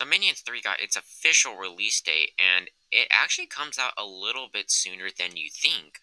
Minions 3 got its official release date, and it actually comes out a little bit sooner than you think.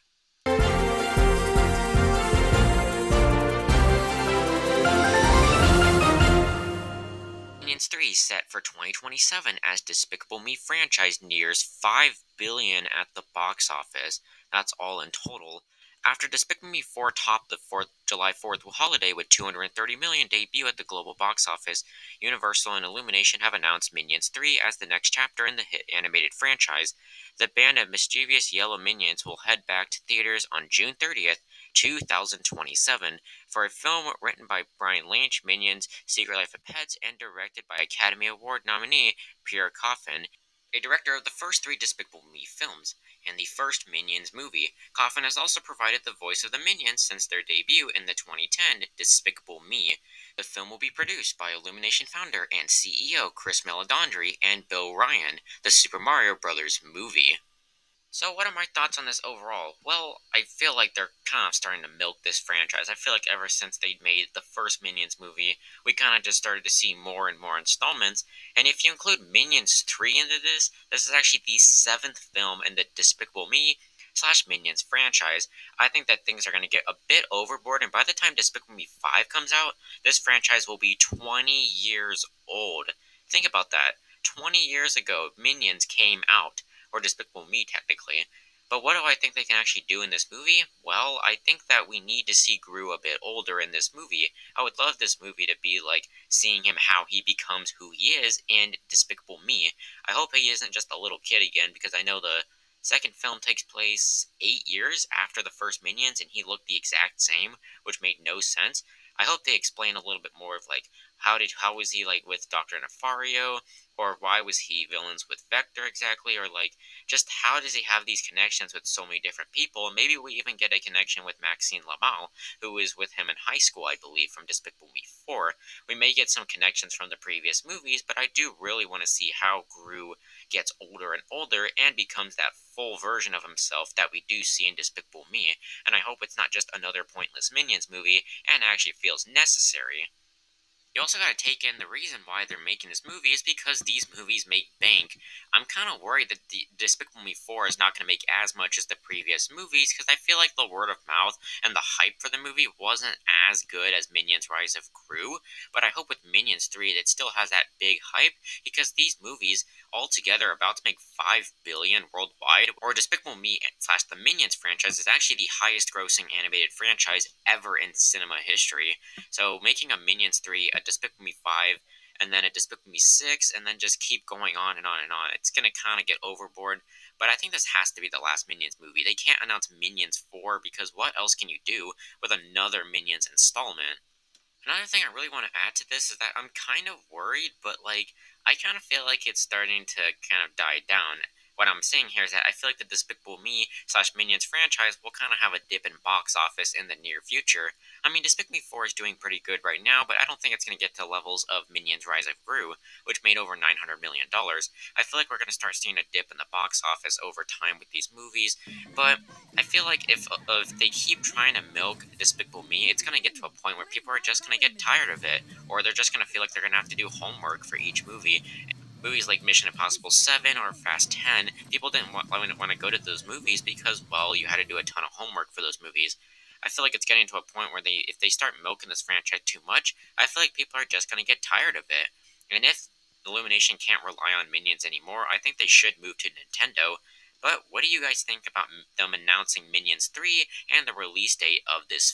Minions 3 set for 2027 as Despicable Me franchise nears 5 billion at the box office. That's all in total. After Despicable Me 4 topped the July 4th holiday with 230 million debut at the global box office, Universal and Illumination have announced Minions 3 as the next chapter in the hit animated franchise. The band of mischievous yellow minions will head back to theaters on June 30th, 2027 for a film written by Brian Lynch, Minions, Secret Life of Pets, and directed by Academy Award nominee Pierre Coffin, a director of the first three Despicable Me films, and the first Minions movie. Coffin has also provided the voice of the Minions since their debut in the 2010 Despicable Me. The film will be produced by Illumination founder and CEO Chris Meledandri and Bill Ryan, the Super Mario Bros. Movie. So, what are my thoughts on this overall? Well, I feel like they're kind of starting to milk this franchise. I feel like ever since they made the first Minions movie, we kind of just started to see more and more installments. And if you include Minions 3 into this is actually the seventh film in the Despicable Me slash Minions franchise. I think that things are going to get a bit overboard, and by the time Despicable Me 5 comes out, this franchise will be 20 years old. Think about that. 20 years ago, Minions came out, or Despicable Me, technically. But what do I think they can actually do in this movie? Well, I think that we need to see Gru a bit older in this movie. I would love this movie to be like seeing him how he becomes who he is in Despicable Me. I hope he isn't just a little kid again, because I know the second film takes place 8 years after the first Minions, and he looked the exact same, which made no sense. I hope they explain a little bit more of like how was he like with Dr. Nefario, or why was he villains with Vector exactly, or like just how does he have these connections with so many different people? And maybe we even get a connection with Maxine Lamal, who is with him in high school, I believe, from Despicable Me 4. We may get some connections from the previous movies, but I do really want to see how Gru gets older and older and becomes that full version of himself that we do see in Despicable Me. And I hope it's not just another pointless Minions movie and actually feels necessary. You also got to take in the reason why they're making this movie is because these movies make bank. I'm kind of worried that the Despicable Me 4 is not going to make as much as the previous movies, because I feel like the word of mouth and the hype for the movie wasn't as good as Minions Rise of Gru. But I hope with Minions 3 that still has that big hype, because these movies altogether are about to make 5 billion worldwide, or Despicable Me slash the Minions franchise is actually the highest grossing animated franchise ever in cinema history. So making a Minions 3, a Despicable Me 5, and then a Despicable Me 6, and then just keep going on and on and on, it's going to kind of get overboard. But I think this has to be the last Minions movie. They can't announce Minions 4, because what else can you do with another Minions installment? Another thing I really want to add to this is that I'm kind of worried, but like, I kind of feel like it's starting to kind of die down. What I'm saying here is that I feel like the Despicable Me slash Minions franchise will kind of have a dip in box office in the near future. I mean, Despicable Me 4 is doing pretty good right now, but I don't think it's going to get to levels of Minions Rise of Gru, which made over $900 million. I feel like we're going to start seeing a dip in the box office over time with these movies, but I feel like if they keep trying to milk Despicable Me, it's going to get to a point where people are just going to get tired of it, or they're just going to feel like they're going to have to do homework for each movie. Movies like Mission Impossible 7 or Fast 10, people didn't want to go to those movies because, well, you had to do a ton of homework for those movies. I feel like it's getting to a point where if they start milking this franchise too much, I feel like people are just going to get tired of it. And if Illumination can't rely on Minions anymore, I think they should move to Nintendo. But what do you guys think about them announcing Minions 3 and the release date of this